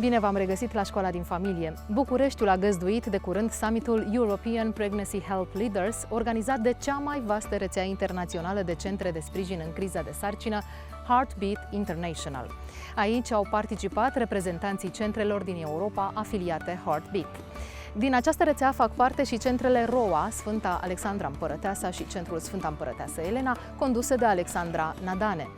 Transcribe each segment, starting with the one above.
Bine v-am regăsit la Școala din Familie. Bucureștiul a găzduit de curând Summitul European Pregnancy Help Leaders, organizat de cea mai vastă rețea internațională de centre de sprijin în criza de sarcină, Heartbeat International. Aici au participat reprezentanții centrelor din Europa afiliate Heartbeat. Din această rețea fac parte și centrele ROA, Sfânta Alexandra Împărăteasa și Centrul Sfânta Împărăteasă Elena, conduse de Alexandra Nadane.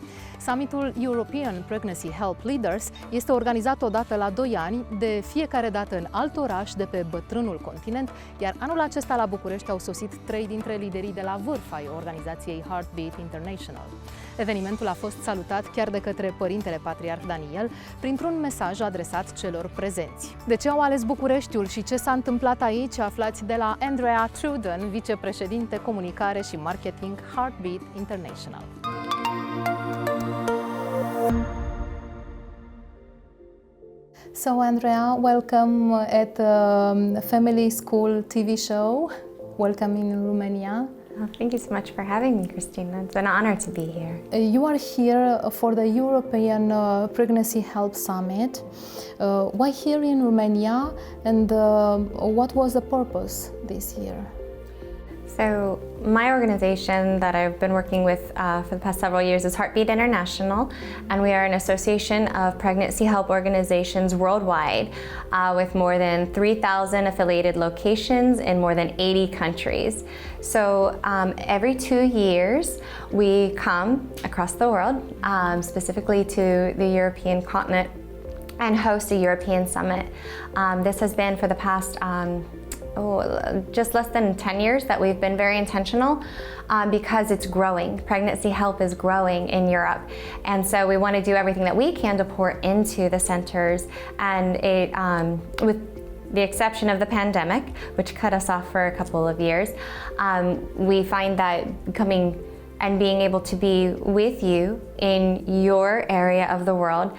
Summitul European Pregnancy Help Leaders este organizat odată la 2 ani, de fiecare dată în alt oraș de pe bătrânul continent, iar anul acesta la București au sosit 3 dintre liderii de la vârf ai organizației Heartbeat International. Evenimentul a fost salutat chiar de către Părintele Patriarh Daniel printr-un mesaj adresat celor prezenți. De ce au ales Bucureștiul și ce s-a întâmplat aici, aflați de la Andrea Trudden, Vicepreședinte, Comunicare și Marketing Heartbeat International. So Andrea, welcome at the Family School TV show. Welcome in Romania. Thank you so much for having me, Cristina. It's an honor to be here. You are here for the European Pregnancy Help Summit. Why here in Romania, and what was the purpose this year? So my organization that I've been working with for the past several years is Heartbeat International, and we are an association of pregnancy help organizations worldwide with more than 3,000 affiliated locations in more than 80 countries. So every 2 years we come across the world, specifically to the European continent, and host a European summit. This has been for the past just less than 10 years that we've been very intentional because it's growing. Pregnancy help is growing in Europe, and so we want to do everything that we can to pour into the centers, and it with the exception of the pandemic, which cut us off for a couple of years, we find that coming and being able to be with you in your area of the world.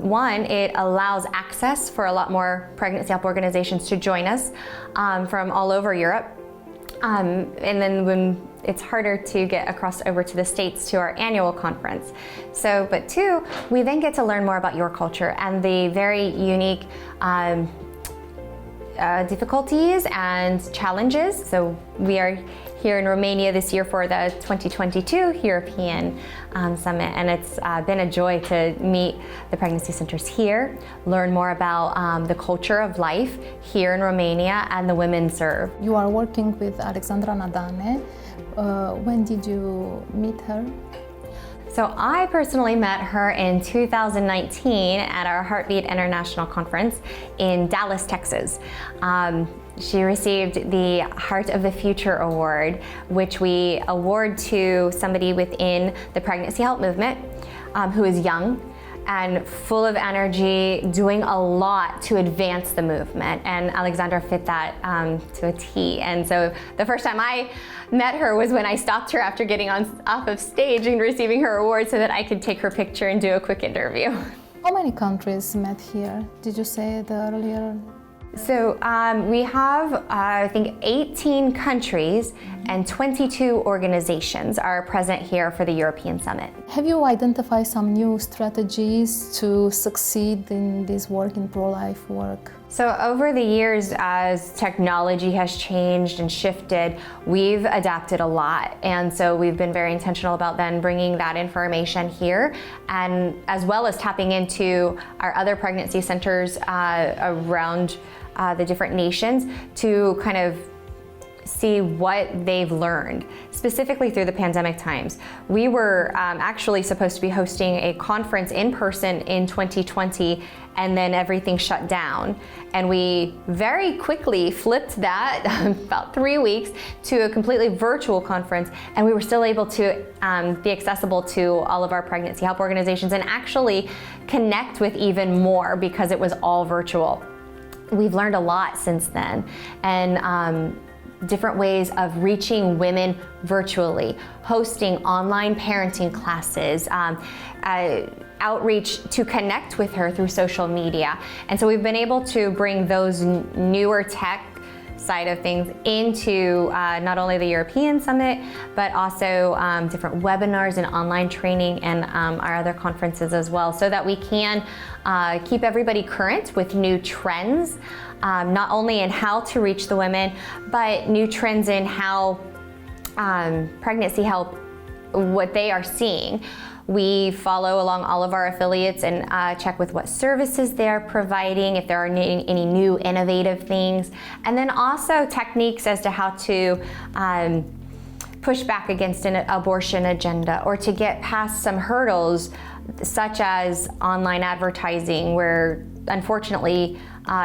One, it allows access for a lot more pregnancy help organizations to join us from all over Europe. And then when it's harder to get across over to the States to our annual conference. So, but two, we then get to learn more about your culture and the very unique difficulties and challenges. So we are here in Romania this year for the 2022 European Summit, and it's been a joy to meet the pregnancy centers here, learn more about the culture of life here in Romania and the women served. You are working with Alexandra Nadane. When did you meet her? So I personally met her in 2019 at our Heartbeat International Conference in Dallas, Texas. She received the Heart of the Future Award, which we award to somebody within the pregnancy help movement who is young and full of energy, doing a lot to advance the movement. And Alexandra fit that to a T. And so the first time I met her was when I stopped her after getting off of stage and receiving her award so that I could take her picture and do a quick interview. How many countries met here? Did you say it earlier? So we have, I think, 18 countries and 22 organizations are present here for the European Summit. Have you identified some new strategies to succeed in this work, in pro-life work? So over the years, as technology has changed and shifted, we've adapted a lot. And so we've been very intentional about then bringing that information here, and as well as tapping into our other pregnancy centers around the different nations to kind of see what they've learned, specifically through the pandemic times. We were actually supposed to be hosting a conference in person in 2020, and then everything shut down. And we very quickly flipped that, about 3 weeks, to a completely virtual conference, and we were still able to be accessible to all of our pregnancy help organizations and actually connect with even more because it was all virtual. We've learned a lot since then, and different ways of reaching women virtually, hosting online parenting classes, outreach to connect with her through social media. And so we've been able to bring those newer tech side of things into not only the European Summit, but also different webinars and online training and our other conferences as well, so that we can keep everybody current with new trends, not only in how to reach the women, but new trends in how pregnancy help, what they are seeing. We follow along all of our affiliates and check with what services they're providing, if there are any new innovative things, and then also techniques as to how to push back against an abortion agenda or to get past some hurdles such as online advertising, where unfortunately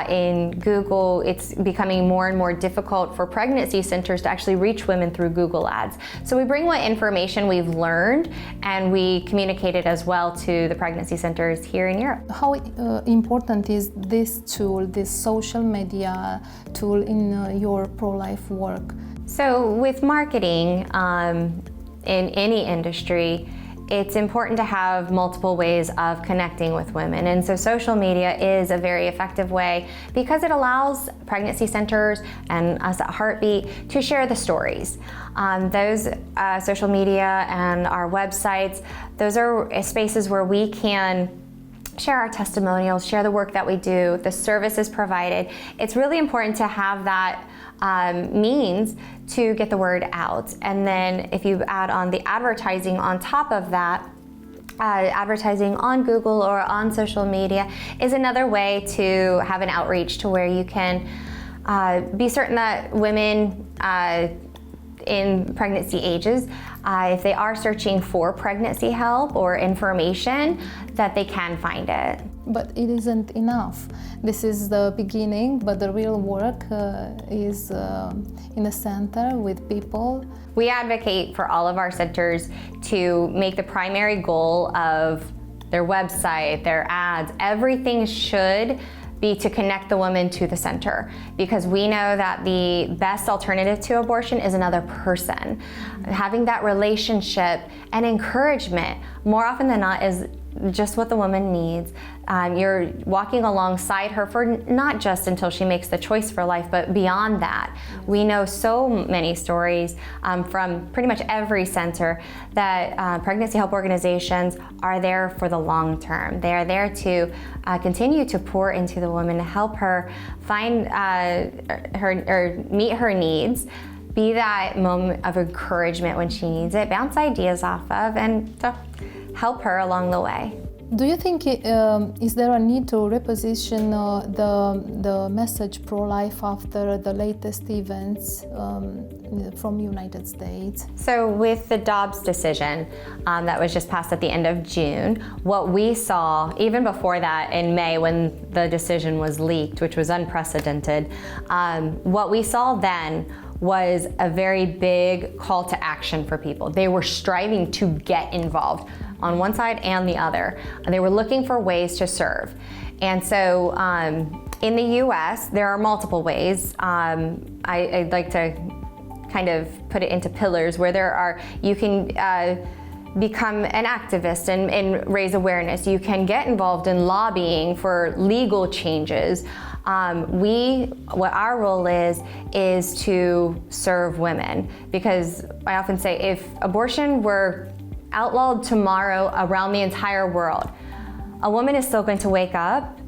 in Google it's becoming more and more difficult for pregnancy centers to actually reach women through Google ads. So we bring what information we've learned and we communicate it as well to the pregnancy centers here in Europe. How important is this tool, this social media tool in your pro-life work? So with marketing in any industry, it's important to have multiple ways of connecting with women. And so social media is a very effective way because it allows pregnancy centers and us at Heartbeat to share the stories. Those social media and our websites, those are spaces where we can share our testimonials, share the work that we do, the services provided. It's really important to have that means to get the word out. And then if you add on the advertising on top of that, advertising on Google or on social media is another way to have an outreach to where you can be certain that women in pregnancy ages, if they are searching for pregnancy help or information, that they can find it. But it isn't enough. This is the beginning, but the real work is in the center with people. We advocate for all of our centers to make the primary goal of their website, their ads, everything should be to connect the woman to the center, because we know that the best alternative to abortion is another person. Having that relationship and encouragement, more often than not, is just what the woman needs. You're walking alongside her for not just until she makes the choice for life, but beyond that. We know so many stories from pretty much every center that pregnancy help organizations are there for the long term. They are there to continue to pour into the woman, to help her find her or meet her needs, be that moment of encouragement when she needs it, bounce ideas off of, and to help her along the way. Do you think is there a need to reposition the message pro-life after the latest events from United States? So with the Dobbs decision that was just passed at the end of June, what we saw even before that in May when the decision was leaked, which was unprecedented, what we saw then was a very big call to action for people. They were striving to get involved on one side and the other. They were looking for ways to serve. And so in the US, there are multiple ways. I'd like to kind of put it into pillars where you can become an activist and raise awareness. You can get involved in lobbying for legal changes. What our role is to serve women, because I often say if abortion were outlawed tomorrow around the entire world, a woman is still going to wake up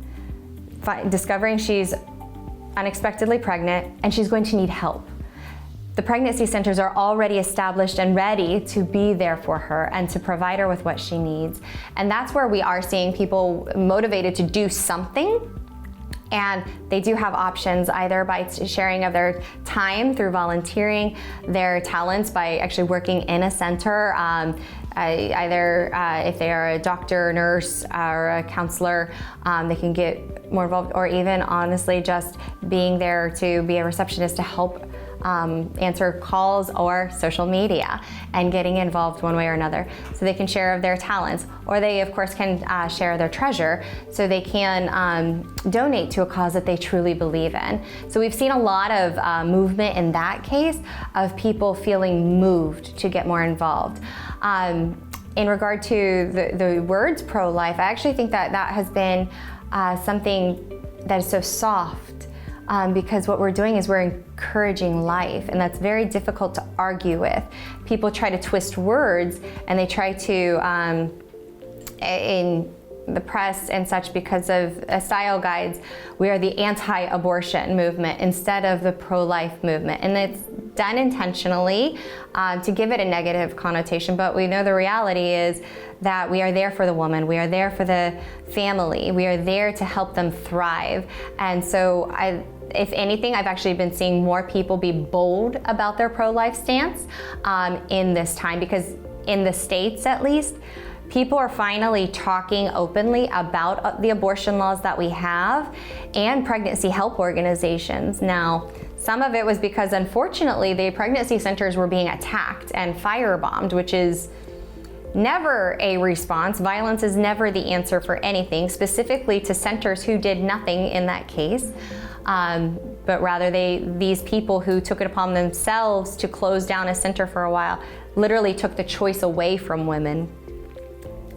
discovering she's unexpectedly pregnant and she's going to need help. The pregnancy centers are already established and ready to be there for her and to provide her with what she needs. And that's where we are seeing people motivated to do something. And they do have options either by sharing of their time through volunteering, their talents by actually working in a center, either if they are a doctor, nurse, or a counselor, they can get more involved, or even honestly just being there to be a receptionist to help answer calls or social media and getting involved one way or another. So they can share of their talents, or they of course can share their treasure so they can donate to a cause that they truly believe in. So we've seen a lot of movement in that case of people feeling moved to get more involved. In regard to the words pro-life, I actually think that has been something that is so soft because what we're doing is we're encouraging life, and that's very difficult to argue with. People try to twist words, and they try to, in the press and such, because of style guides, we are the anti-abortion movement instead of the pro-life movement. And it's done intentionally to give it a negative connotation, but we know the reality is that we are there for the woman, we are there for the family, we are there to help them thrive. And so if anything, I've actually been seeing more people be bold about their pro-life stance in this time, because in the States at least, people are finally talking openly about the abortion laws that we have and pregnancy help organizations. Now, some of it was because unfortunately the pregnancy centers were being attacked and firebombed, which is never a response. Violence is never the answer for anything, specifically to centers who did nothing in that case. But rather these people who took it upon themselves to close down a center for a while literally took the choice away from women.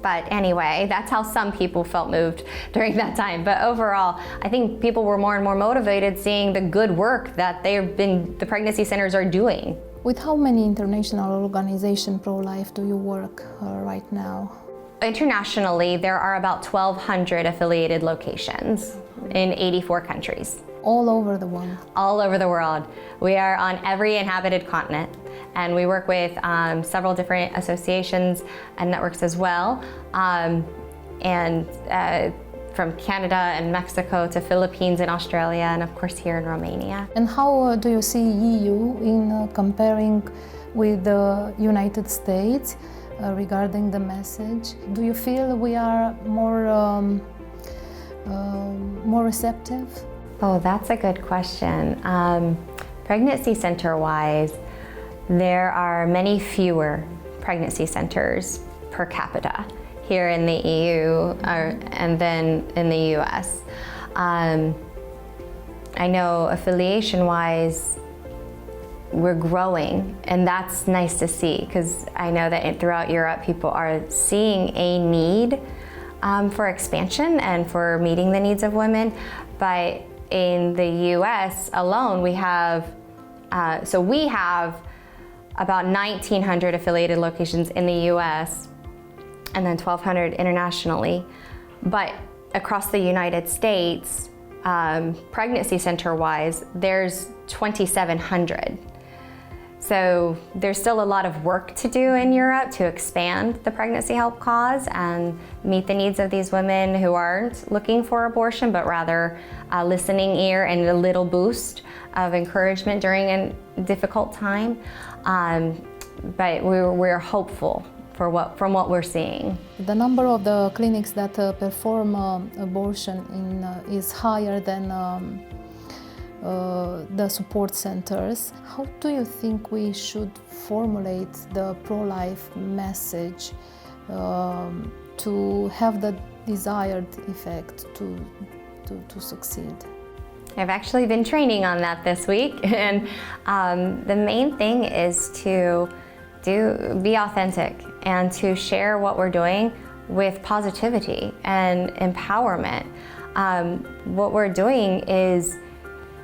But anyway, that's how some people felt moved during that time. But overall, I think people were more and more motivated seeing the good work that the pregnancy centers are doing. With how many international organizations pro-life do you work right now? Internationally, there are about 1,200 affiliated locations in 84 countries. All over the world? All over the world. We are on every inhabited continent, and we work with several different associations and networks as well, from Canada and Mexico to Philippines and Australia, and of course here in Romania. And how do you see EU in comparing with the United States regarding the message? Do you feel we are more receptive? Oh, that's a good question. Pregnancy center-wise, there are many fewer pregnancy centers per capita here in the EU and then in the US. I know affiliation-wise, we're growing, and that's nice to see, because I know that throughout Europe, people are seeing a need for expansion and for meeting the needs of women. But in the US alone, we have about 1,900 affiliated locations in the US and then 1,200 internationally. But across the United States, pregnancy center-wise, there's 2,700. So there's still a lot of work to do in Europe to expand the pregnancy help cause and meet the needs of these women who aren't looking for abortion, but rather a listening ear and a little boost of encouragement during a difficult time. But we're hopeful from what we're seeing. The number of the clinics that perform abortion is higher than the support centers. How do you think we should formulate the pro-life message to have the desired effect to succeed? I've actually been training on that this week, and the main thing is to be authentic and to share what we're doing with positivity and empowerment. What we're doing is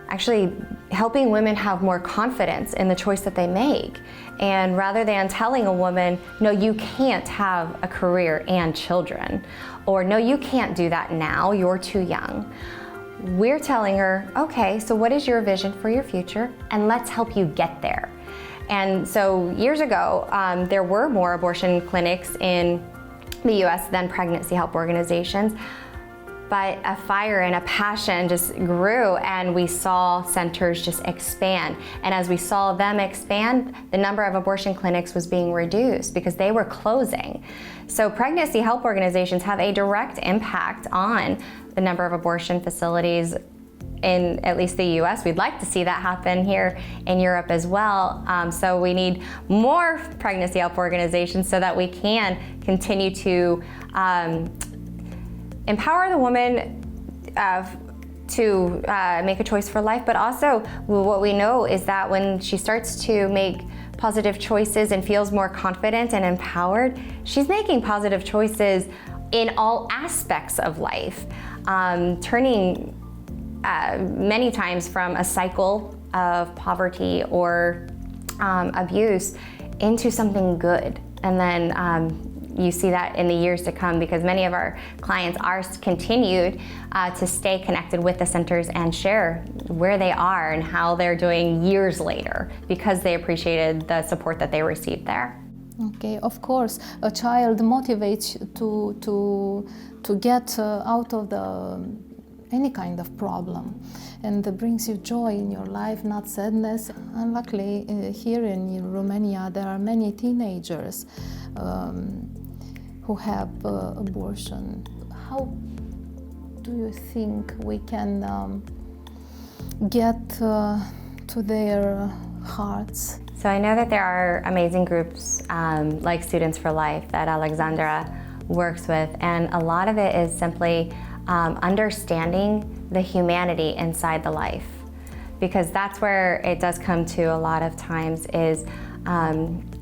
actually helping women have more confidence in the choice that they make. And rather than telling a woman, no, you can't have a career and children, or no, you can't do that now, you're too young. We're telling her, okay, so what is your vision for your future? And let's help you get there. And so years ago, there were more abortion clinics in the US than pregnancy help organizations. But a fire and a passion just grew, and we saw centers just expand. And as we saw them expand, the number of abortion clinics was being reduced because they were closing. So pregnancy help organizations have a direct impact on the number of abortion facilities in at least the US. We'd like to see that happen here in Europe as well. So we need more pregnancy help organizations so that we can continue to empower the woman to make a choice for life, but also what we know is that when she starts to make positive choices and feels more confident and empowered, she's making positive choices in all aspects of life, turning many times from a cycle of poverty or abuse into something good. And then you see that in the years to come, because many of our clients are continued to stay connected with the centers and share where they are and how they're doing years later, because they appreciated the support that they received there. Okay, of course, a child motivates to get out of any kind of problem, and brings you joy in your life, not sadness. And luckily, here in Romania, there are many teenagers who have abortion. How do you think we can get to their hearts? So I know that there are amazing groups like Students for Life that Alexandra works with, and a lot of it is simply understanding the humanity inside the life, because that's where it does come to a lot of times is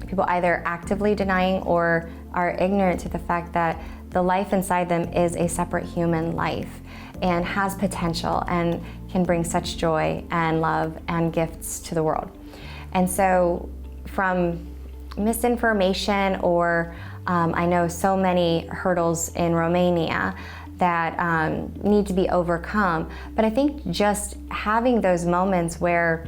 people either actively denying or are ignorant to the fact that the life inside them is a separate human life and has potential and can bring such joy and love and gifts to the world. And so from misinformation or I know so many hurdles in Romania that need to be overcome, but I think just having those moments where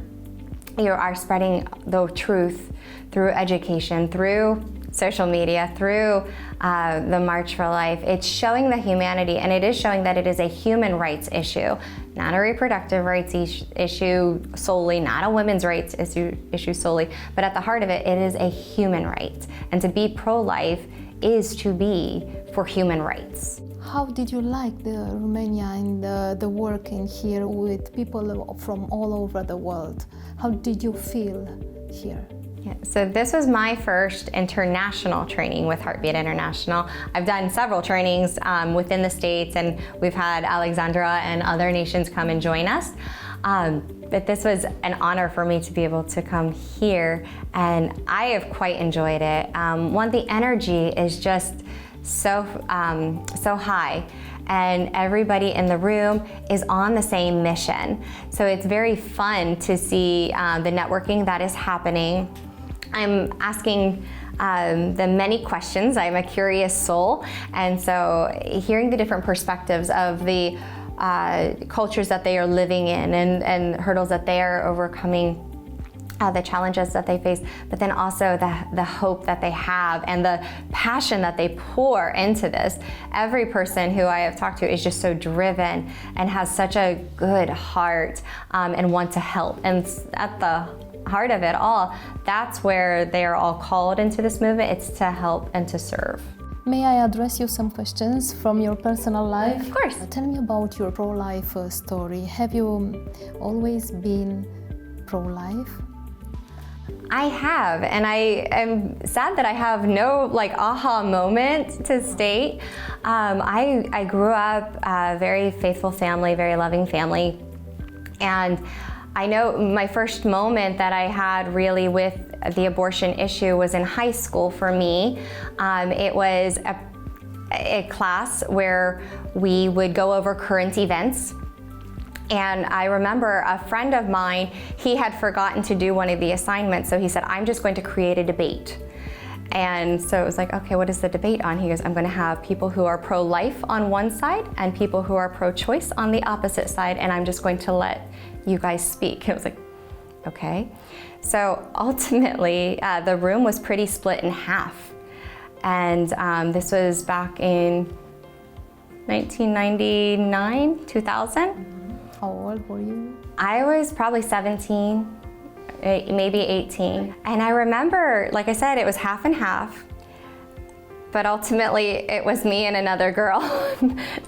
you are spreading the truth through education, through social media, through the March for Life, it's showing the humanity, and it is showing that it is a human rights issue, not a reproductive rights issue solely, not a women's rights issue solely, but at the heart of it, it is a human right. And to be pro-life is to be for human rights. How did you like the Romania and the work in here with people from all over the world? How did you feel here? Yeah, so this was my first international training with Heartbeat International. I've done several trainings within the States, and we've had Alexandra and other nations come and join us. But this was an honor for me to be able to come here, and I have quite enjoyed it. The energy is just so high, and everybody in the room is on the same mission. So it's very fun to see the networking that is happening. I'm asking the many questions. I'm a curious soul, and so hearing the different perspectives of the cultures that they are living in and hurdles that they are overcoming, the challenges that they face, but then also the hope that they have and the passion that they pour into this. Every person who I have talked to is just so driven and has such a good heart and want to help. And at the heart of it all, that's where they are all called into this movement. It's to help and to serve. May I address you some questions from your personal life? Of course. Tell me about your pro-life story. Have you always been pro-life? I have, and I am sad that I have no aha moment to state. I grew up a very faithful family, very loving family, and I know my first moment that I had really with the abortion issue was in high school for me. It was a class where we would go over current events. And I remember a friend of mine, he had forgotten to do one of the assignments, so he said, I'm just going to create a debate. And so it was like, okay, what is the debate on? He goes, I'm going to have people who are pro-life on one side and people who are pro-choice on the opposite side, and I'm just going to let you guys speak. And it was like, okay. So ultimately, the room was pretty split in half. And this was back in 1999, 2000. How old were you? I was probably 17, maybe 18. And I remember, like I said, it was half and half, but ultimately it was me and another girl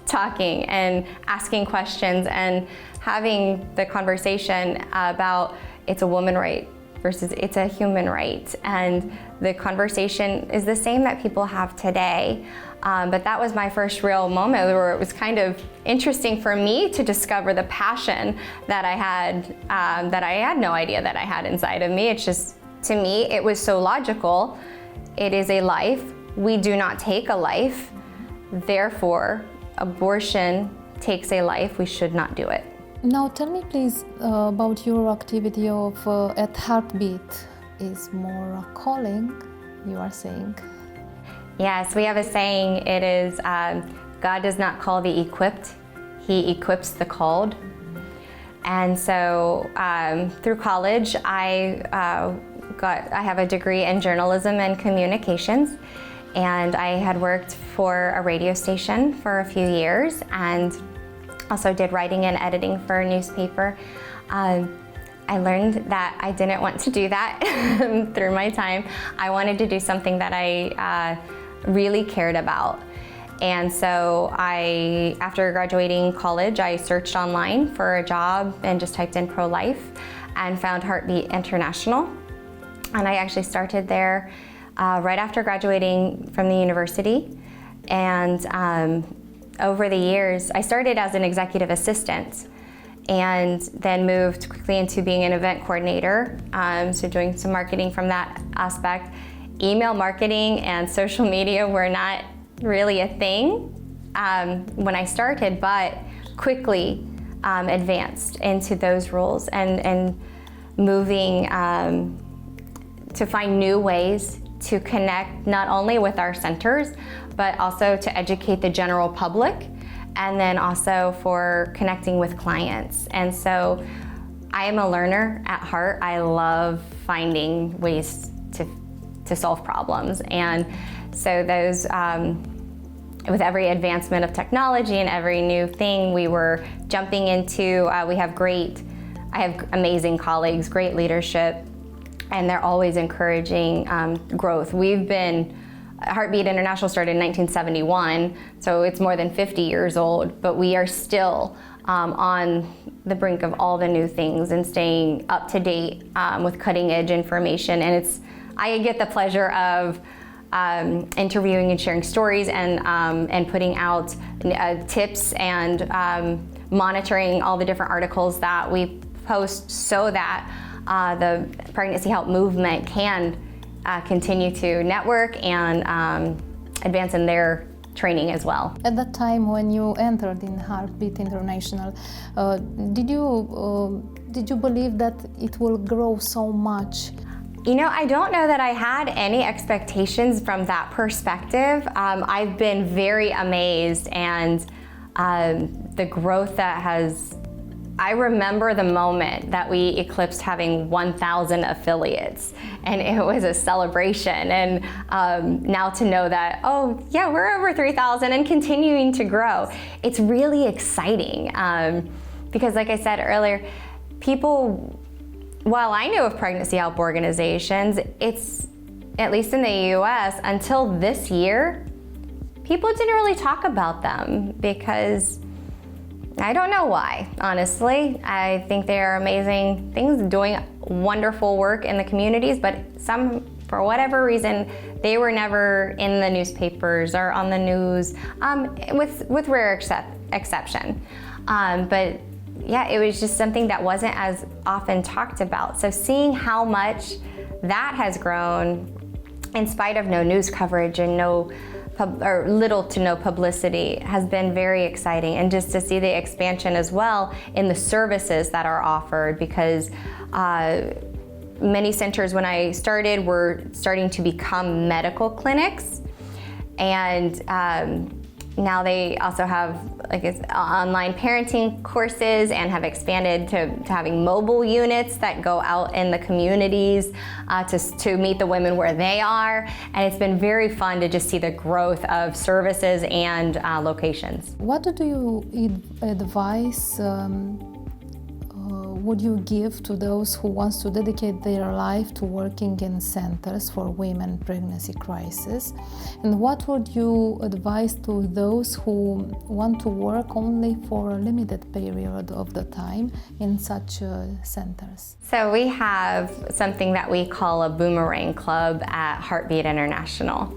talking and asking questions and having the conversation about it's a woman right versus it's a human right. And the conversation is the same that people have today. But that was my first real moment where it was kind of interesting for me to discover the passion that I had no idea that I had inside of me. It's just, to me, it was so logical. It is a life. We do not take a life. Therefore, abortion takes a life. We should not do it. Now tell me please about your activity of at Heartbeat. Is more a calling, you are saying? Yes, we have a saying, it is, God does not call the equipped, He equips the called. And so through college, I have a degree in journalism and communications, and I had worked for a radio station for a few years and also did writing and editing for a newspaper. I learned that I didn't want to do that through my time. I wanted to do something that I really cared about. And so after graduating college, I searched online for a job and just typed in pro-life and found Heartbeat International. And I actually started there right after graduating from the university. And over the years, I started as an executive assistant and then moved quickly into being an event coordinator, so doing some marketing from that aspect. Email marketing and social media were not really a thing when I started, but quickly advanced into those roles and moving to find new ways to connect not only with our centers, but also to educate the general public, and then also for connecting with clients. And so I am a learner at heart. I love finding ways to solve problems. And so those, with every advancement of technology and every new thing we were jumping into, I have amazing colleagues, great leadership, and they're always encouraging growth. Heartbeat International started in 1971, so it's more than 50 years old, but we are still on the brink of all the new things and staying up to date with cutting edge information. And I get the pleasure of interviewing and sharing stories and putting out tips and monitoring all the different articles that we post so that the pregnancy help movement can continue to network and advance in their training as well. At that time when you entered in Heartbeat International, did you believe that it will grow so much? You know, I don't know that I had any expectations from that perspective. I've been very amazed, and the growth that I remember the moment that we eclipsed having 1,000 affiliates, and it was a celebration. And now to know that, oh yeah, we're over 3,000 and continuing to grow, it's really exciting. Because like I said earlier, while I knew of pregnancy help organizations, it's, at least in the US, until this year, people didn't really talk about them because I don't know why, honestly. I think they are amazing things, doing wonderful work in the communities, but for whatever reason, they were never in the newspapers or on the news, with rare exception. But yeah, it was just something that wasn't as often talked about. So seeing how much that has grown in spite of no news coverage and little to no publicity has been very exciting. And just to see the expansion as well in the services that are offered, because many centers when I started were starting to become medical clinics, and now they also have online parenting courses and have expanded to having mobile units that go out in the communities to meet the women where they are. And it's been very fun to just see the growth of services and locations. What do you advise would you give to those who want to dedicate their life to working in centers for women pregnancy crisis? And what would you advise to those who want to work only for a limited period of the time in such centers? So we have something that we call a boomerang club at Heartbeat International.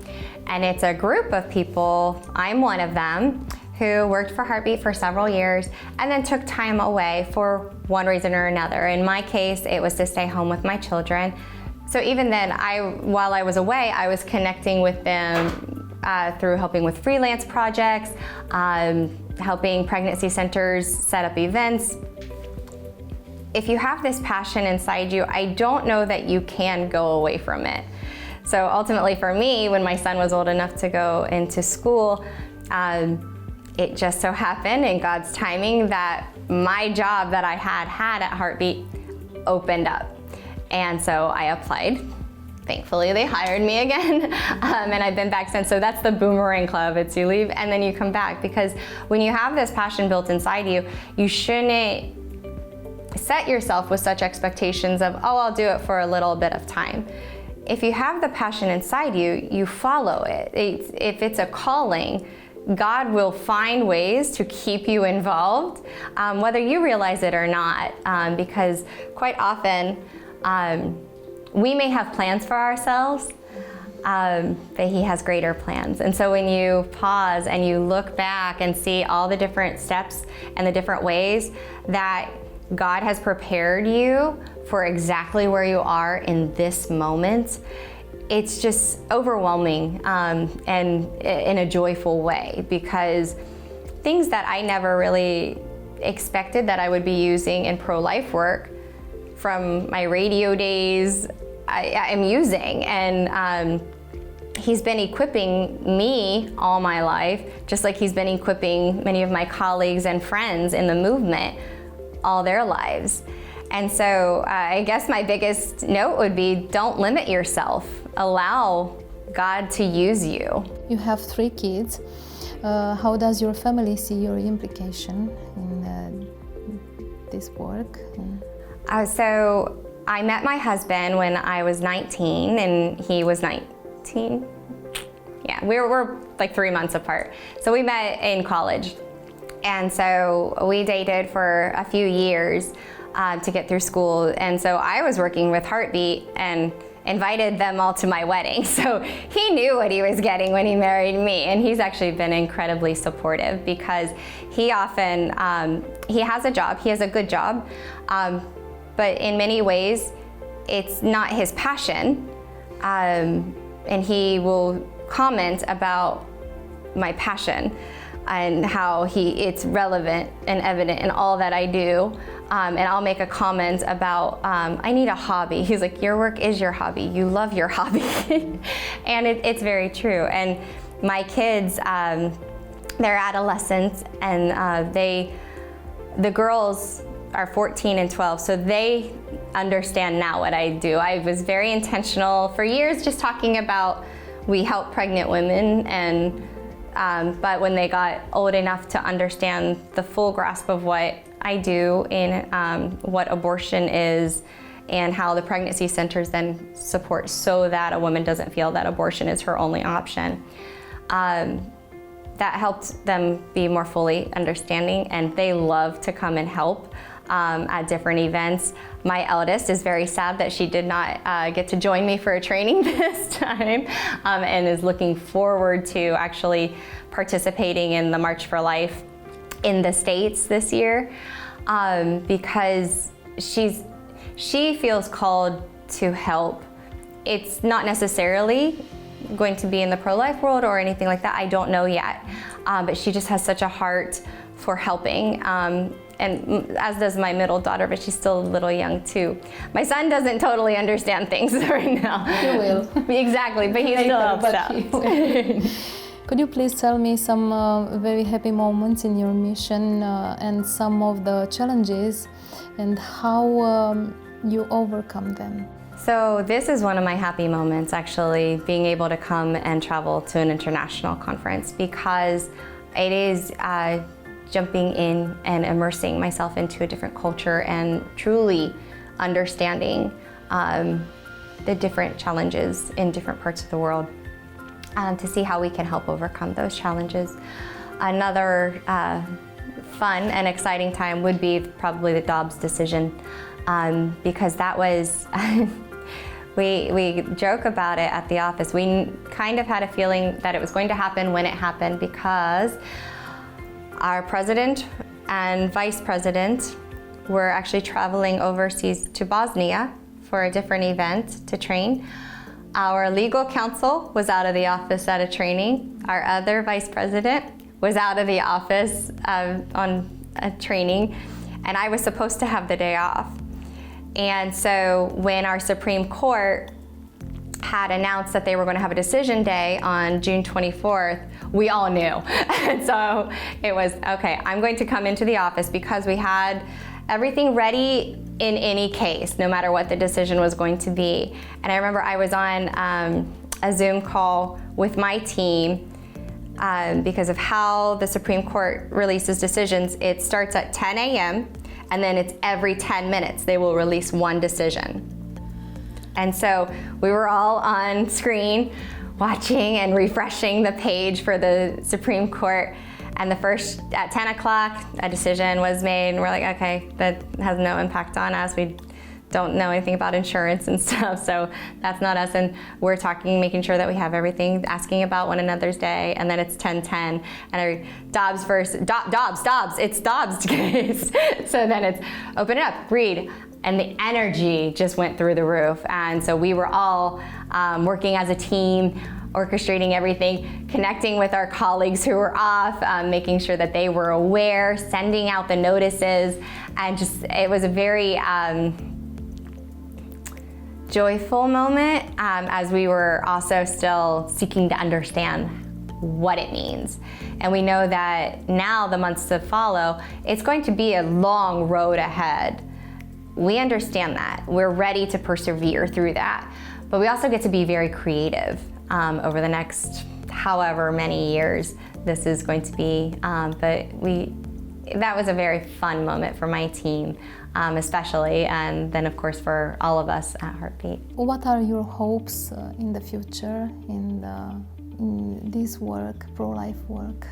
And it's a group of people, I'm one of them, who worked for Heartbeat for several years and then took time away for one reason or another. In my case, it was to stay home with my children. So even then, while I was away, I was connecting with them through helping with freelance projects, helping pregnancy centers set up events, if you have this passion inside you, I don't know that you can go away from it. So ultimately for me, when my son was old enough to go into school, it just so happened in God's timing that my job that I had at Heartbeat opened up. And so I applied. Thankfully, they hired me again, and I've been back since. So that's the boomerang club. It's you leave and then you come back, because when you have this passion built inside you, you shouldn't set yourself with such expectations of, oh, I'll do it for a little bit of time. If you have the passion inside you, you follow it. If it's a calling, God will find ways to keep you involved, whether you realize it or not, because quite often, we may have plans for ourselves, but He has greater plans. And so when you pause and you look back and see all the different steps and the different ways that God has prepared you for exactly where you are in this moment, it's just overwhelming, and in a joyful way, because things that I never really expected that I would be using in pro-life work from my radio days, I'm using. And He's been equipping me all my life, just like He's been equipping many of my colleagues and friends in the movement all their lives. And so I guess my biggest note would be, don't limit yourself. Allow God to use you. You have 3 kids. How does your family see your implication in this work? So I met my husband when I was 19 and he was 19. Yeah, we're like 3 months apart. So we met in college. And so we dated for a few years to get through school. And so I was working with Heartbeat and invited them all to my wedding. So he knew what he was getting when he married me. And he's actually been incredibly supportive, because he often, he has a job, he has a good job, but in many ways, it's not his passion. And he will comment about my passion and how it's relevant and evident in all that I do. And I'll make a comment about, I need a hobby. He's like, your work is your hobby. You love your hobby. And it's very true. And my kids, they're adolescents, and the girls are 14 and 12, so they understand now what I do. I was very intentional for years just talking about, we help pregnant women, and but when they got old enough to understand the full grasp of what I do in what abortion is and how the pregnancy centers then support so that a woman doesn't feel that abortion is her only option, that helped them be more fully understanding, and they love to come and help at different events. My eldest is very sad that she did not get to join me for a training this time, and is looking forward to actually participating in the March for Life in the States this year, because she feels called to help. It's not necessarily going to be in the pro-life world or anything like that, I don't know yet, but she just has such a heart for helping. And as does my middle daughter, but she's still a little young too. My son doesn't totally understand things right now. He will. Exactly, but he still helps out. Could you please tell me some very happy moments in your mission and some of the challenges and how you overcome them? So this is one of my happy moments, actually, being able to come and travel to an international conference, because it is jumping in and immersing myself into a different culture and truly understanding the different challenges in different parts of the world, to see how we can help overcome those challenges. Another fun and exciting time would be probably the Dobbs decision, because that was, we joke about it at the office. We kind of had a feeling that it was going to happen when it happened, because our president and vice president were actually traveling overseas to Bosnia for a different event to train. Our legal counsel was out of the office at a training. Our other vice president was out of the office on a training, and I was supposed to have the day off. And so when our Supreme Court had announced that they were going to have a decision day on June 24th, we all knew. And so it was, okay, I'm going to come into the office because we had everything ready in any case, no matter what the decision was going to be. And I remember I was on a Zoom call with my team because of how the Supreme Court releases decisions. It starts at 10 a.m. and then it's every 10 minutes they will release one decision. And so we were all on screen watching and refreshing the page for the Supreme Court. And at 10 o'clock, a decision was made, and we're like, okay, that has no impact on us. We don't know anything about insurance and stuff, so that's not us. And we're talking, making sure that we have everything, asking about one another's day, and then it's 10:10, and Dobbs first, Dobbs, it's Dobbs' case. So then it's open it up, read. And the energy just went through the roof. And so we were all working as a team, orchestrating everything, connecting with our colleagues who were off, making sure that they were aware, sending out the notices, and just, it was a very joyful moment as we were also still seeking to understand what it means. And we know that now, the months to follow, it's going to be a long road ahead. We understand that. We're ready to persevere through that. But we also get to be very creative over the next however many years this is going to be. But that was a very fun moment for my team, especially, and then of course for all of us at Heartbeat. What are your hopes in the future in this work, pro-life work?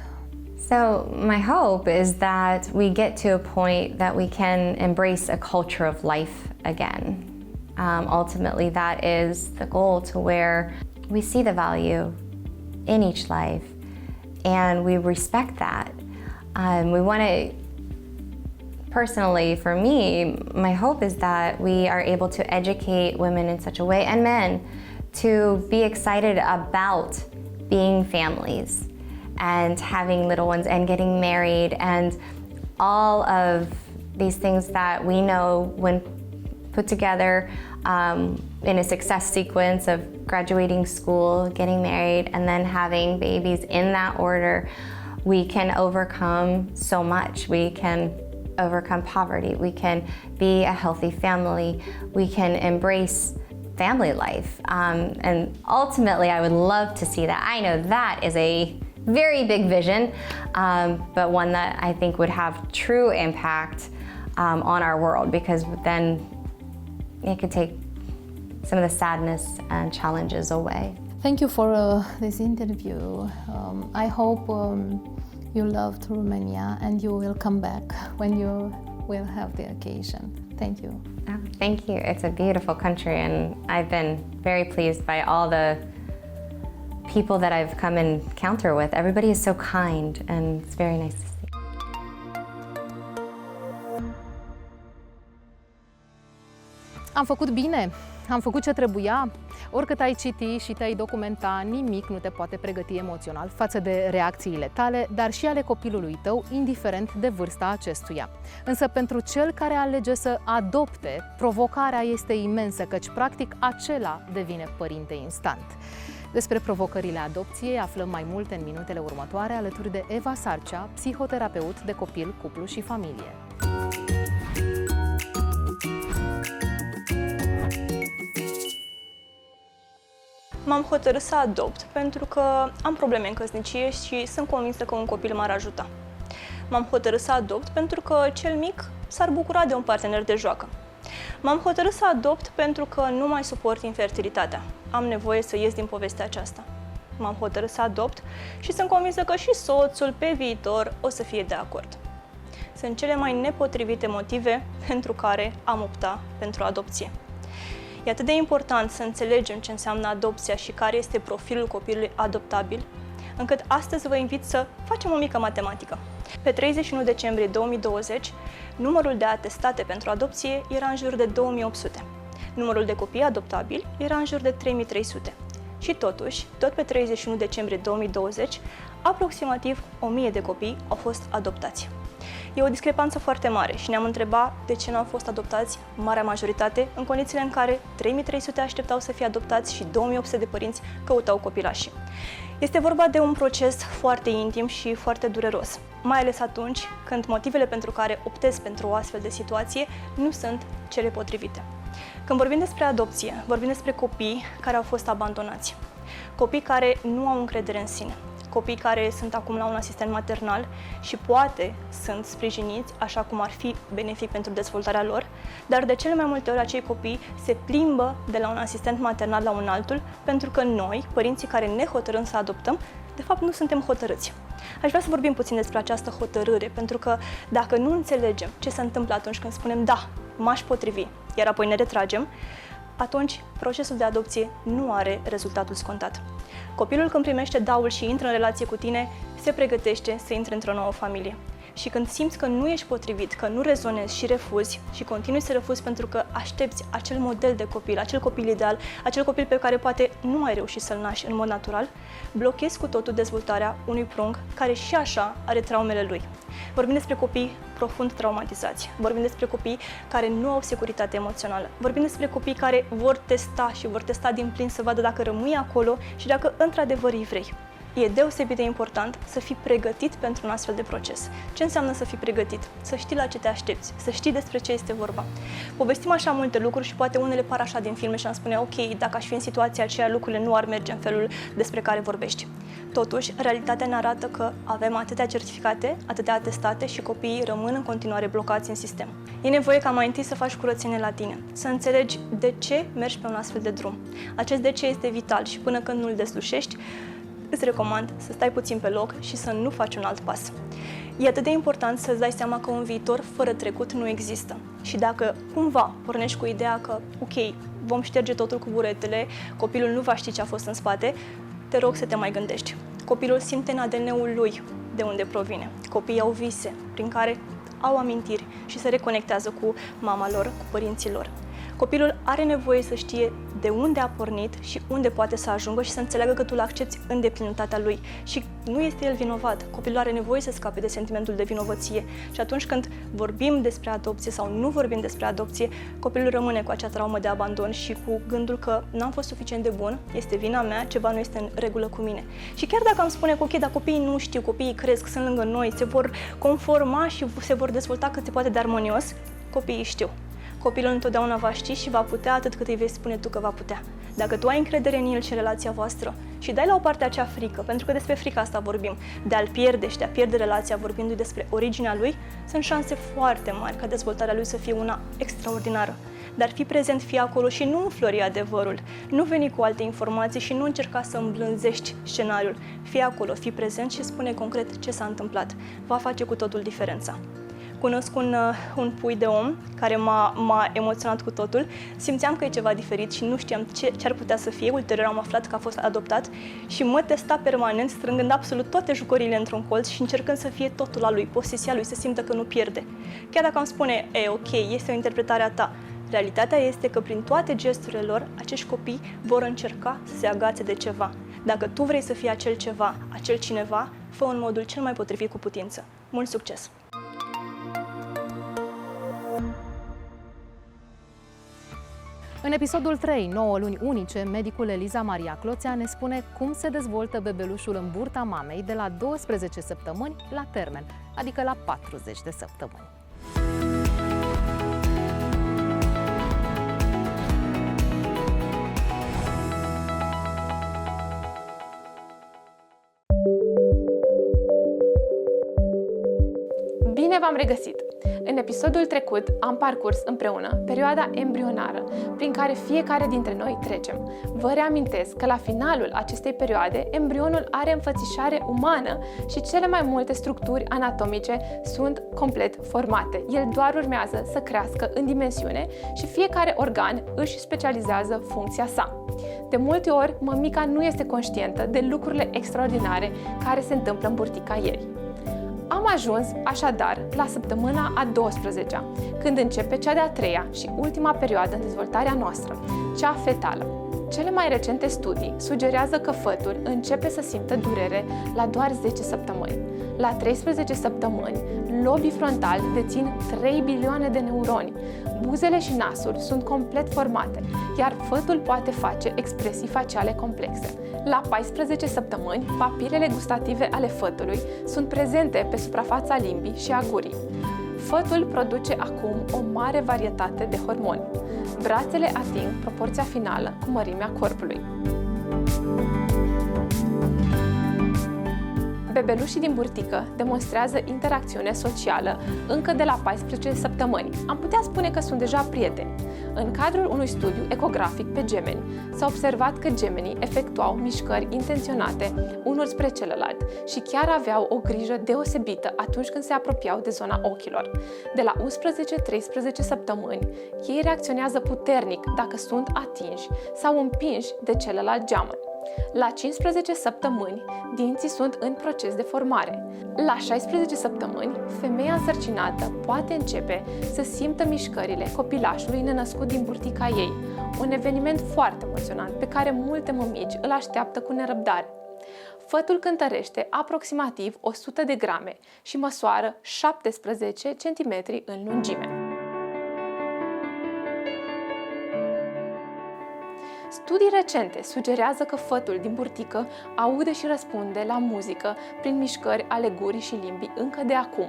So my hope is that we get to a point that we can embrace a culture of life again. Ultimately, that is the goal, to where we see the value in each life and we respect that. We want to, personally for me, my hope is that we are able to educate women in such a way, and men, to be excited about being families and having little ones and getting married, and all of these things that we know, when put together in a success sequence of graduating school, getting married, and then having babies in that order, we can overcome so much. We can overcome poverty. We can be a healthy family. We can embrace family life. And ultimately, I would love to see that. I know that is a very big vision, but one that I think would have true impact on our world, because then it could take some of the sadness and challenges away. Thank you for this interview. I hope you loved Romania and you will come back when you will have the occasion. Thank you. Oh, thank you. It's a beautiful country, and I've been very pleased by all the people that I've come in encounter with. Everybody is so kind, and it's very nice to see. Am făcut bine? Am făcut ce trebuia? Oricât ai citi și te-ai documenta, nimic nu te poate pregăti emoțional față de reacțiile tale, dar și ale copilului tău, indiferent de vârsta acestuia. Însă pentru cel care alege să adopte, provocarea este imensă, căci practic acela devine părinte instant. Despre provocările adopției aflăm mai multe în minutele următoare, alături de Eva Sarcea, psihoterapeut de copil, cuplu și familie. M-am hotărât să adopt pentru că am probleme în căsnicie și sunt convinsă că un copil m-ar ajuta. M-am hotărât să adopt pentru că cel mic s-ar bucura de un partener de joacă. M-am hotărât să adopt pentru că nu mai suport infertilitatea. Am nevoie să ies din povestea aceasta. M-am hotărât să adopt și sunt convinsă că și soțul pe viitor o să fie de acord. Sunt cele mai nepotrivite motive pentru care am optat pentru adopție. E atât de important să înțelegem ce înseamnă adopția și care este profilul copilului adoptabil, încât astăzi vă invit să facem o mică matematică. Pe 31 decembrie 2020, numărul de atestate pentru adopție era în jur de 2800. Numărul de copii adoptabili era în jur de 3300. Și totuși, tot pe 31 decembrie 2020, aproximativ 1000 de copii au fost adoptați. E o discrepanță foarte mare și ne-am întrebat de ce nu au fost adoptați marea majoritate în condițiile în care 3300 așteptau să fie adoptați și 2800 de părinți căutau copilașii. Este vorba de un proces foarte intim și foarte dureros, mai ales atunci când motivele pentru care optezi pentru o astfel de situație nu sunt cele potrivite. Când vorbim despre adopție, vorbim despre copii care au fost abandonați, copii care nu au încredere în sine, copii care sunt acum la un asistent maternal și poate sunt sprijiniți așa cum ar fi benefic pentru dezvoltarea lor, dar de cele mai multe ori acei copii se plimbă de la un asistent maternal la un altul pentru că noi, părinții care ne hotărâm să adoptăm, de fapt nu suntem hotărâți. Aș vrea să vorbim puțin despre această hotărâre, pentru că dacă nu înțelegem ce se întâmplă atunci când spunem da, m-aș potrivi, iar apoi ne retragem, atunci procesul de adopție nu are rezultatul scontat. Copilul când primește da-ul și intră în relație cu tine, se pregătește să intre într-o nouă familie. Și când simți că nu ești potrivit, că nu rezonezi și refuzi și continui să refuzi pentru că aștepți acel model de copil, acel copil ideal, acel copil pe care poate nu ai reușit să-l naști în mod natural, blochezi cu totul dezvoltarea unui prunc care și așa are traumele lui. Vorbim despre copii profund traumatizați, vorbim despre copii care nu au securitate emoțională, vorbim despre copii care vor testa din plin să vadă dacă rămâi acolo și dacă într-adevăr îi vrei. E deosebit de important să fii pregătit pentru un astfel de proces. Ce înseamnă să fii pregătit? Să știi la ce te aștepți, să știi despre ce este vorba. Povestim așa multe lucruri și poate unele par așa din filme și am spune, ok, dacă aș fi în situația aceea, lucrurile nu ar merge în felul despre care vorbești. Totuși, realitatea ne arată că avem atâtea certificate, atâtea atestate și copiii rămân în continuare blocați în sistem. E nevoie ca mai întâi să faci curățenie la tine, să înțelegi de ce mergi pe un astfel de drum. Acest de ce este vital și până când nu-l deslușești, îți recomand să stai puțin pe loc și să nu faci un alt pas. E atât de important să-ți dai seama că un viitor fără trecut nu există. Și dacă cumva pornești cu ideea că, ok, vom șterge totul cu buretele, copilul nu va ști ce a fost în spate, te rog să te mai gândești. Copilul simte în ADN-ul lui de unde provine. Copiii au vise prin care au amintiri și se reconectează cu mama lor, cu părinții lor. Copilul are nevoie să știe de unde a pornit și unde poate să ajungă și să înțeleagă că tu îl accepți în deplinătatea lui. Și nu este el vinovat. Copilul are nevoie să scape de sentimentul de vinovăție. Și atunci când vorbim despre adopție sau nu vorbim despre adopție, copilul rămâne cu acea traumă de abandon și cu gândul că n-am fost suficient de bun, este vina mea, ceva nu este în regulă cu mine. Și chiar dacă am spune că ok, dar copiii nu știu, copiii cresc, sunt lângă noi, se vor conforma și se vor dezvolta cât se poate de armonios, copiii știu. Copilul întotdeauna va ști și va putea atât cât îi vei spune tu că va putea. Dacă tu ai încredere în el și în relația voastră și dai la o parte acea frică, pentru că despre frica asta vorbim, de a-l pierde și de a pierde relația vorbindu-i despre originea lui, sunt șanse foarte mari ca dezvoltarea lui să fie una extraordinară. Dar fii prezent, fii acolo și nu înflori adevărul, nu veni cu alte informații și nu încerca să îmblânzești scenariul. Fii acolo, fii prezent și spune concret ce s-a întâmplat. Va face cu totul diferența. Cunosc un pui de om care m-a emoționat cu totul. Simțeam că e ceva diferit și nu știam ce ar putea să fie. Ulterior am aflat că a fost adoptat și mă testa permanent, strângând absolut toate jucăriile într-un colț și încercând să fie totul a lui, posesia lui, să simtă că nu pierde. Chiar dacă am spune, ok, este o interpretare a ta, realitatea este că prin toate gesturile lor, acești copii vor încerca să se agațe de ceva. Dacă tu vrei să fii acel ceva, acel cineva, fă în modul cel mai potrivit cu putință. Mult succes! În episodul 3, 9 luni unice, medicul Eliza Maria Cloțea ne spune cum se dezvoltă bebelușul în burta mamei de la 12 săptămâni la termen, adică la 40 de săptămâni. Bine v-am regăsit! În episodul trecut am parcurs împreună perioada embrionară prin care fiecare dintre noi trecem. Vă reamintesc că la finalul acestei perioade embrionul are înfățișare umană și cele mai multe structuri anatomice sunt complet formate. El doar urmează să crească în dimensiune și fiecare organ își specializează funcția sa. De multe ori, mămica nu este conștientă de lucrurile extraordinare care se întâmplă în burtica ei. Am ajuns, așadar, la săptămâna a 12-a, când începe cea de-a 3-a și ultima perioadă în dezvoltarea noastră, cea fetală. Cele mai recente studii sugerează că fătul începe să simtă durere la doar 10 săptămâni. La 13 săptămâni, În lobii frontal dețin 3 bilioane de neuroni. Buzele și nasul sunt complet formate, iar fătul poate face expresii faciale complexe. La 14 săptămâni, papilele gustative ale fătului sunt prezente pe suprafața limbii și a gurii. Fătul produce acum o mare varietate de hormoni. Brațele ating proporția finală cu mărimea corpului. Bebelușii din burtică demonstrează interacțiune socială încă de la 14 săptămâni. Am putea spune că sunt deja prieteni. În cadrul unui studiu ecografic pe gemeni, s-a observat că gemenii efectuau mișcări intenționate unul spre celălalt și chiar aveau o grijă deosebită atunci când se apropiau de zona ochilor. De la 11-13 săptămâni, ei reacționează puternic dacă sunt atinși sau împinși de celălalt geamăn. La 15 săptămâni, dinții sunt în proces de formare. La 16 săptămâni, femeia însărcinată poate începe să simtă mișcările copilașului nenăscut din burtica ei, un eveniment foarte emoționant pe care multe mămici îl așteaptă cu nerăbdare. Fătul cântărește aproximativ 100 de grame și măsoară 17 cm în lungime. Studii recente sugerează că fătul din burtică aude și răspunde la muzică prin mișcări ale gurii și limbii încă de acum.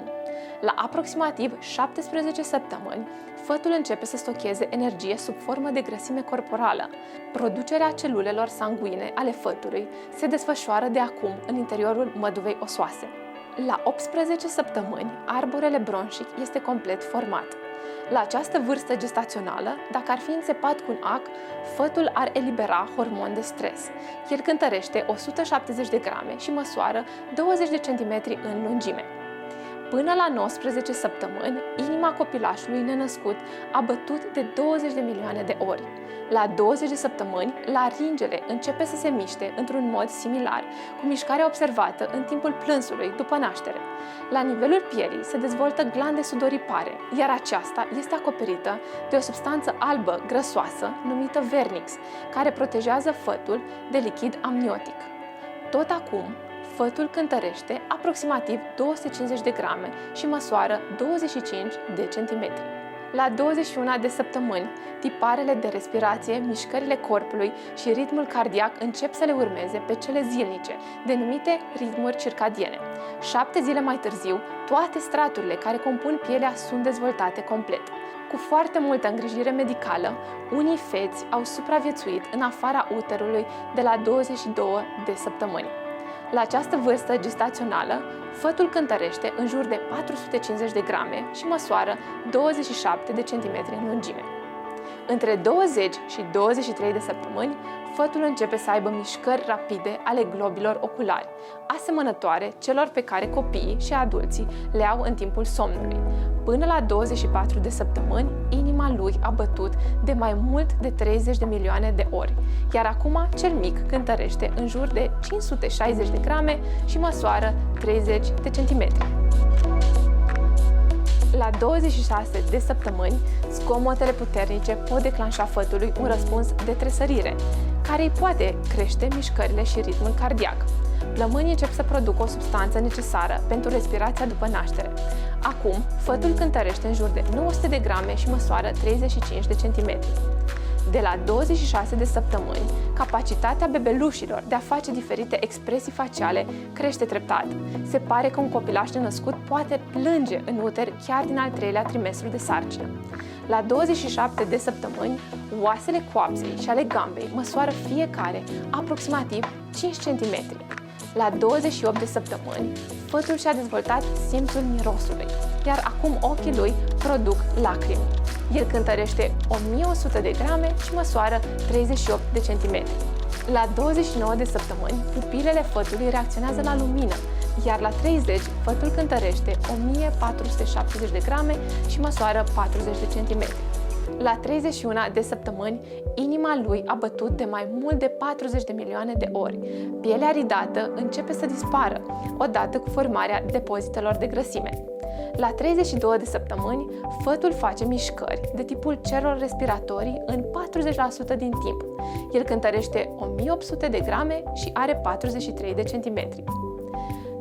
La aproximativ 17 săptămâni, fătul începe să stocheze energie sub formă de grăsime corporală. Producerea celulelor sanguine ale fătului se desfășoară de acum în interiorul măduvei osoase. La 18 săptămâni, arborele bronșic este complet format. La această vârstă gestațională, dacă ar fi înțepat cu un ac, fătul ar elibera hormon de stres. El cântărește 170 de grame și măsoară 20 de centimetri în lungime. Până la 19 săptămâni, inima copilașului nenăscut a bătut de 20 de milioane de ori. La 20 de săptămâni, laringele începe să se miște într-un mod similar cu mișcarea observată în timpul plânsului după naștere. La nivelul pielii se dezvoltă glande sudoripare, iar aceasta este acoperită de o substanță albă grăsoasă numită vernix, care protejează fătul de lichid amniotic. Tot acum, fătul cântărește aproximativ 250 de grame și măsoară 25 de centimetri. La 21 de săptămâni, tiparele de respirație, mișcările corpului și ritmul cardiac încep să le urmeze pe cele zilnice, denumite ritmuri circadiene. 7 zile mai târziu, toate straturile care compun pielea sunt dezvoltate complet. Cu foarte multă îngrijire medicală, unii feți au supraviețuit în afara uterului de la 22 de săptămâni. La această vârstă gestațională, fătul cântărește în jur de 450 de grame și măsoară 27 de centimetri în lungime. Între 20 și 23 de săptămâni, fătul începe să aibă mișcări rapide ale globilor oculari, asemănătoare celor pe care copiii și adulții le au în timpul somnului. Până la 24 de săptămâni, inima lui a bătut de mai mult de 30 de milioane de ori, iar acum cel mic cântărește în jur de 560 de grame și măsoară 30 de centimetri. La 26 de săptămâni, zgomotele puternice pot declanșa fătului un răspuns de tresărire, care îi poate crește mișcările și ritmul cardiac. Plămânii încep să producă o substanță necesară pentru respirația după naștere. Acum, fătul cântărește în jur de 900 de grame și măsoară 35 de centimetri. De la 26 de săptămâni, capacitatea bebelușilor de a face diferite expresii faciale crește treptat. Se pare că un copilaș nenăscut poate plânge în uter chiar din al 3-lea trimestru de sarcină. La 27 de săptămâni, oasele coapsei și ale gambei măsoară fiecare aproximativ 5 cm. La 28 de săptămâni, fătul și-a dezvoltat simțul mirosului, iar acum ochii lui produc lacrimi. El cântărește 1100 de grame și măsoară 38 de centimetri. La 29 de săptămâni, pupilele fătului reacționează la lumină, iar la 30, fătul cântărește 1470 de grame și măsoară 40 de centimetri. La 31 de săptămâni, inima lui a bătut de mai mult de 40 de milioane de ori. Pielea ridată începe să dispară, odată cu formarea depozitelor de grăsime. La 32 de săptămâni, fătul face mișcări de tipul celor respiratorii în 40% din timp. El cântărește 1800 de grame și are 43 de centimetri.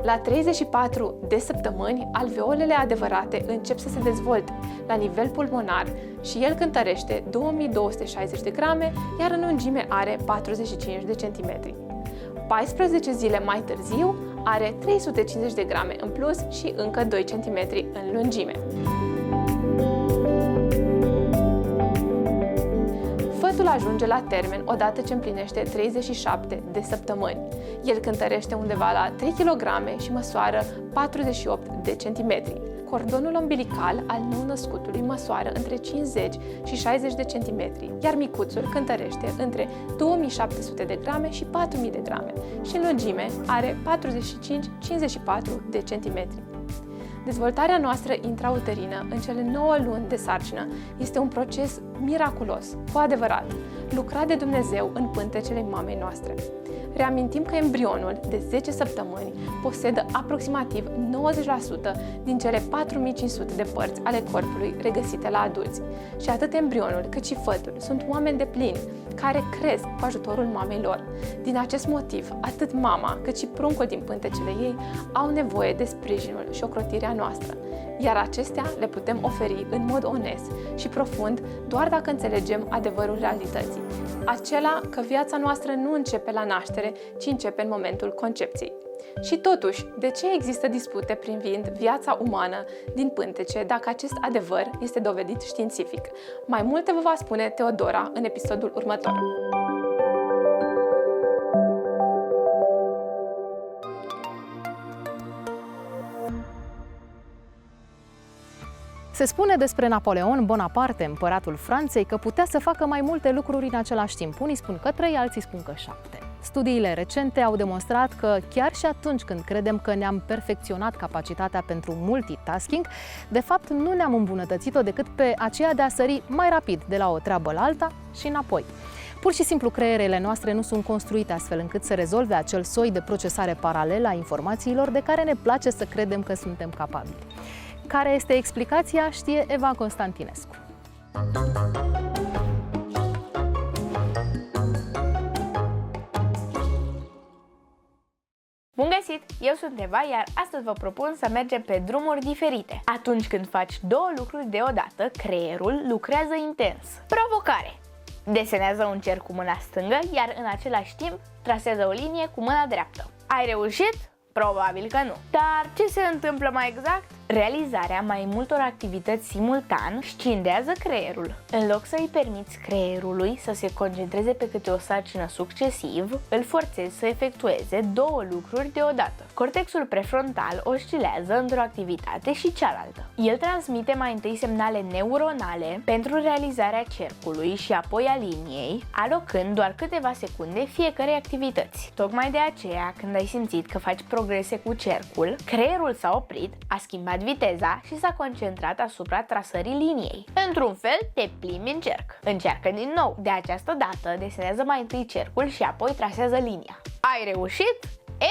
La 34 de săptămâni, alveolele adevărate încep să se dezvolte la nivel pulmonar și el cântărește 2260 de grame, iar în lungime are 45 de centimetri. 14 zile mai târziu are 350 de grame în plus și încă 2 cm în lungime. Fătul ajunge la termen odată ce împlinește 37 de săptămâni. El cântărește undeva la 3 kg și măsoară 48 de centimetri. Cordonul umbilical al nou-născutului măsoară între 50 și 60 de centimetri, iar micuțul cântărește între 2700 de grame și 4000 de grame și în lungime are 45-54 de centimetri. Dezvoltarea noastră intrauterină în cele 9 luni de sarcină este un proces miraculos, cu adevărat, lucrat de Dumnezeu în pântecele mamei noastre. Reamintim că embrionul de 10 săptămâni posedă aproximativ 90% din cele 4500 de părți ale corpului regăsite la adulți. Și atât embrionul cât și fătul sunt oameni deplini, care cresc cu ajutorul mamei lor. Din acest motiv, atât mama cât și pruncul din pântecele ei au nevoie de sprijinul și ocrotirea noastră, iar acestea le putem oferi în mod onest și profund doar dacă înțelegem adevărul realității, acela că viața noastră nu începe la naștere, ci începe în momentul concepției. Și totuși, de ce există dispute privind viața umană din pântece dacă acest adevăr este dovedit științific? Mai multe vă va spune Teodora în episodul următor. Se spune despre Napoleon Bonaparte, împăratul Franței, că putea să facă mai multe lucruri în același timp. Unii spun că 3, alții spun că 7. Studiile recente au demonstrat că chiar și atunci când credem că ne-am perfecționat capacitatea pentru multitasking, de fapt nu ne-am îmbunătățit-o decât pe aceea de a sări mai rapid de la o treabă la alta și înapoi. Pur și simplu creierele noastre nu sunt construite astfel încât să rezolve acel soi de procesare paralelă a informațiilor de care ne place să credem că suntem capabili. Care este explicația, știe Eva Constantinescu. Bun găsit! Eu sunt Eva, iar astăzi vă propun să mergem pe drumuri diferite. Atunci când faci 2 lucruri deodată, creierul lucrează intens. Provocare! Desenează un cerc cu mâna stângă, iar în același timp trasează o linie cu mâna dreaptă. Ai reușit? Probabil că nu. Dar ce se întâmplă mai exact? Realizarea mai multor activități simultan scindează creierul. În loc să îi permiți creierului să se concentreze pe câte o sarcină succesiv, îl forțezi să efectueze 2 lucruri deodată. Cortexul prefrontal oscilează într-o activitate și cealaltă. El transmite mai întâi semnale neuronale pentru realizarea cercului și apoi a liniei, alocând doar câteva secunde fiecărei activități. Tocmai de aceea, când ai simțit că faci progrese cu cercul, creierul s-a oprit, a schimbat viteza și s-a concentrat asupra trasării liniei. Într-un fel, te plimbi în cerc. Încearcă din nou. De această dată, desenează mai întâi cercul și apoi trasează linia. Ai reușit?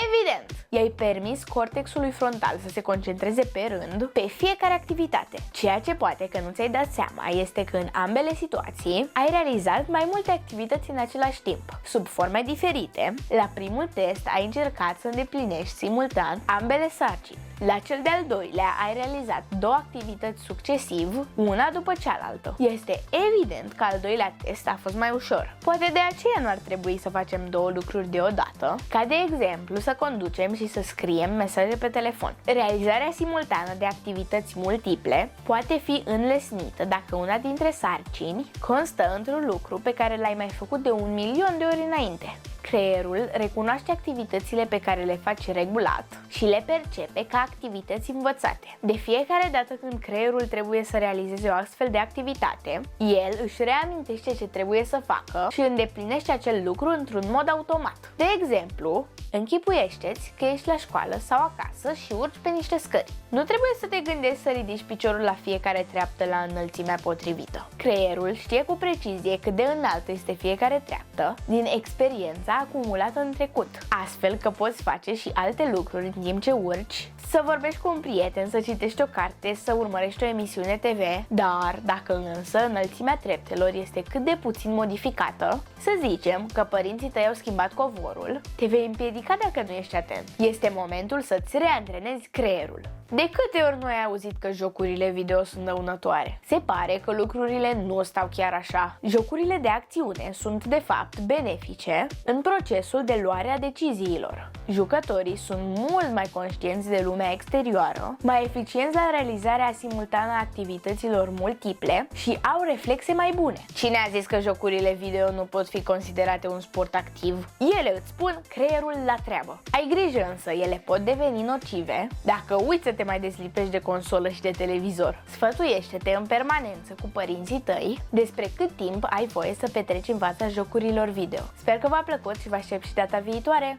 Evident! I-ai permis cortexului frontal să se concentreze pe rând pe fiecare activitate. Ceea ce poate că nu ți-ai dat seama este că în ambele situații ai realizat mai multe activități în același timp, sub forme diferite. La primul test ai încercat să îndeplinești simultan ambele sarcini. La cel de-al doilea ai realizat 2 activități succesiv, una după cealaltă. Este evident că al doilea test a fost mai ușor. Poate de aceea nu ar trebui să facem 2 lucruri deodată, ca de exemplu să conducem și să scriem mesaje pe telefon. Realizarea simultană de activități multiple poate fi înlesnită dacă una dintre sarcini constă într-un lucru pe care l-ai mai făcut de 1.000.000 de ori înainte. Creierul recunoaște activitățile pe care le faci regulat și le percepe ca activități învățate. De fiecare dată când creierul trebuie să realizeze o astfel de activitate, el își reamintește ce trebuie să facă și îndeplinește acel lucru într-un mod automat. De exemplu, închipuiește-ți că ești la școală sau acasă și urci pe niște scări. Nu trebuie să te gândești să ridici piciorul la fiecare treaptă la înălțimea potrivită. Creierul știe cu precizie cât de înaltă este fiecare treaptă din experiența acumulată în trecut, astfel că poți face și alte lucruri în timp ce urci, să vorbești cu un prieten, să citești o carte, să urmărești o emisiune TV, dar dacă însă înălțimea treptelor este cât de puțin modificată, să zicem că părinții tăi au schimbat covorul, te vei împiedica dacă nu ești atent. Este momentul să-ți reantrenezi creierul. De câte ori nu ai auzit că jocurile video sunt dăunătoare? Se pare că lucrurile nu stau chiar așa. Jocurile de acțiune sunt de fapt benefice în procesul de luare a deciziilor. Jucătorii sunt mult mai conștienți de lumea exterioară, mai eficienți la realizarea simultană a activităților multiple și au reflexe mai bune. Cine a zis că jocurile video nu pot fi considerate un sport activ? Ele îți pun creierul la treabă. Ai grijă însă, ele pot deveni nocive dacă uiți să te mai dezlipești de consolă și de televizor. Sfătuiește-te în permanență cu părinții tăi despre cât timp ai voie să petreci în fața jocurilor video. Sper că v-a plăcut și vă aștept și data viitoare!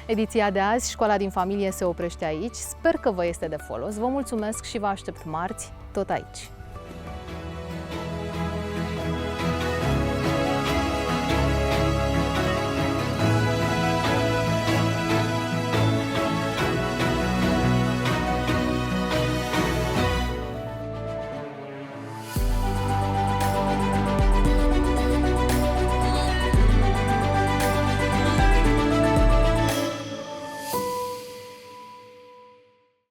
Ediția de azi, Școala din Familie, se oprește aici. Sper că vă este de folos. Vă mulțumesc și vă aștept marți, tot aici.